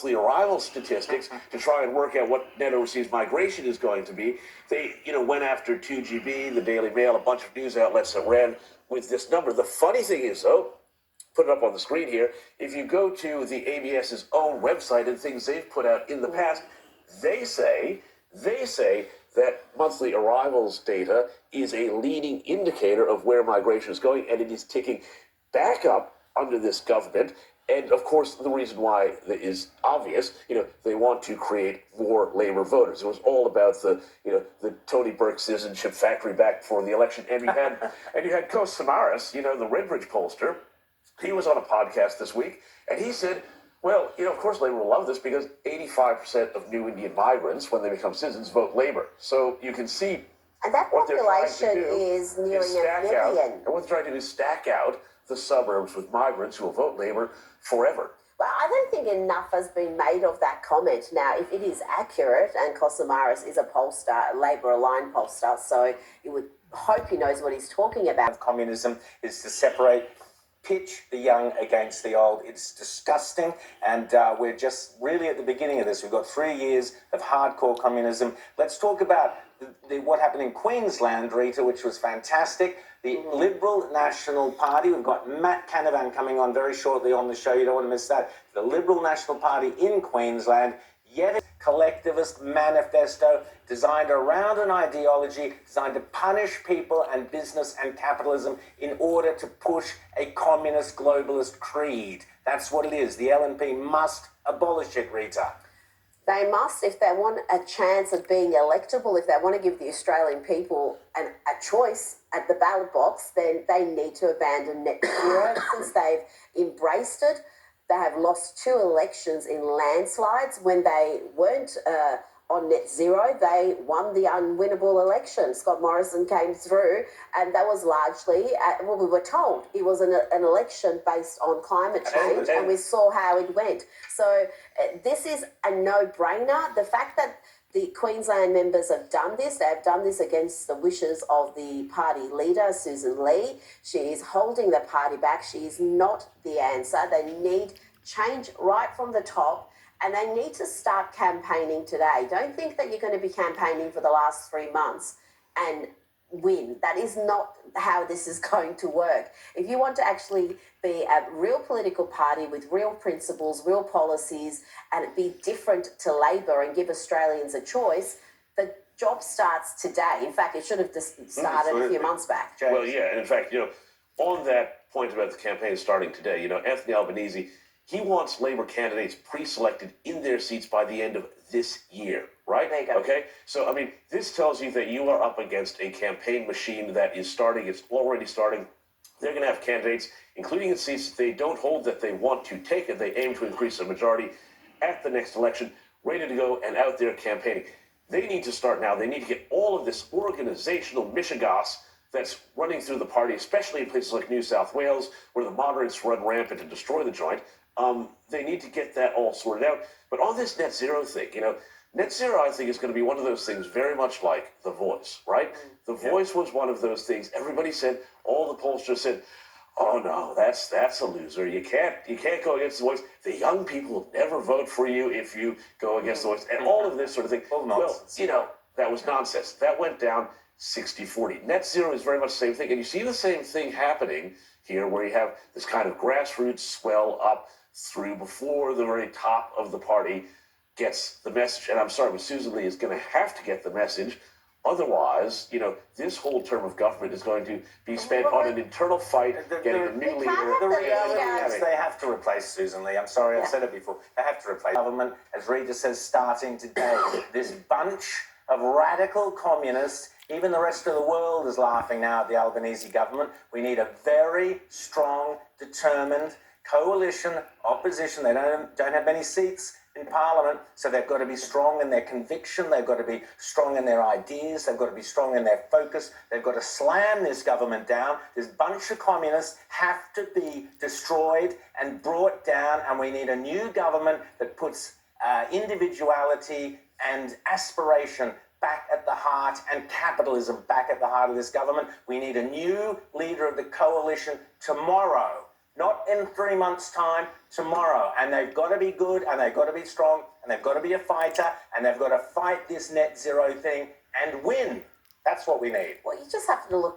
arrival statistics to try and work out what net overseas migration is going to be. They, went after 2GB, the Daily Mail, a bunch of news outlets that ran with this number. The funny thing is, though, put it up on the screen here, if you go to the ABS's own website and things they've put out in the past, they say that monthly arrivals data is a leading indicator of where migration is going, and it is ticking back up under this government. And of course, the reason why is obvious. They want to create more Labour voters. It was all about the Tony Burke citizenship factory back before the election. And you had Ko Samaras, the Redbridge pollster. He was on a podcast this week, and he said, well, of course Labour will love this because 85% of new Indian migrants, when they become citizens, vote Labour. So you can see. And that population is nearing a million. And what they're trying to do is stack out the suburbs with migrants who will vote Labour forever. Well, I don't think enough has been made of that comment. Now, if it is accurate, and Kosamaris is a pollster, a Labour-aligned pollster, so you would hope he knows what he's talking about. Communism is to pitch the young against the old. It's disgusting, and we're just really at the beginning of this. We've got 3 years of hardcore communism. Let's talk about what happened in Queensland, Rita, which was fantastic. The Liberal National Party, we've got Matt Canavan coming on very shortly on the show. You don't want to miss that. The Liberal National Party in Queensland, yet a collectivist manifesto designed around an ideology designed to punish people and business and capitalism in order to push a communist globalist creed. That's what it is. The LNP must abolish it, Rita. They must, if they want a chance of being electable, if they want to give the Australian people a choice at the ballot box, then they need to abandon net zero. Since they've embraced it, they have lost 2 elections in landslides. When they weren't on net zero, they won the unwinnable election. Scott Morrison came through, and that was largely, we were told it was an election based on climate change, and we saw how it went. So this is a no-brainer. The fact that the Queensland members have done this, they have done this against the wishes of the party leader, Sussan Ley. She is holding the party back. She is not the answer. They need change right from the top, and they need to start campaigning today. Don't think that you're going to be campaigning for the last 3 months and win. That is not how this is going to work. If you want to actually be a real political party with real principles, real policies, and be different to Labor and give Australians a choice, the job starts today. In fact, it should have just started a few months back. Well, yeah, and in fact, on that point about the campaign starting today, Anthony Albanese, he wants Labour candidates pre-selected in their seats by the end of this year, right? There you go. Okay? So, this tells you that you are up against a campaign machine that is starting. It's already starting. They're going to have candidates, including in seats that they don't hold, that they want to take, and they aim to increase their majority at the next election, ready to go and out there campaigning. They need to start now. They need to get all of this organizational mishigas that's running through the party, especially in places like New South Wales, where the moderates run rampant and destroy the joint. They need to get that all sorted out. But on this net zero thing, net zero, I think, is going to be one of those things very much like The Voice, right? The Voice was one of those things. Everybody said, all the pollsters said, oh no, that's a loser. You can't go against The Voice. The young people will never vote for you if you go against The Voice. And all of this sort of thing. Well, that was nonsense. That went down 60-40. Net zero is very much the same thing. And you see the same thing happening here, where you have this kind of grassroots swell up through before the very top of the party gets the message. And I'm sorry, but Sussan Ley is going to have to get the message. Otherwise, this whole term of government is going to be spent on an internal fight, getting a new leader. The reality is they have to replace Sussan Ley. I'm sorry, I've said it before. They have to replace government, as Rita says, starting today. This bunch of radical communists, even the rest of the world is laughing now at the Albanese government. We need a very strong, determined coalition, opposition. They don't have many seats in Parliament, so they've got to be strong in their conviction, they've got to be strong in their ideas, they've got to be strong in their focus, they've got to slam this government down. This bunch of communists have to be destroyed and brought down, and we need a new government that puts individuality and aspiration back at the heart, and capitalism back at the heart of this government. We need a new leader of the coalition tomorrow. not in 3 months' time, tomorrow. And they've got to be good, and they've got to be strong, and they've got to be a fighter, and they've got to fight this net zero thing and win. That's what we need. Well, you just have to look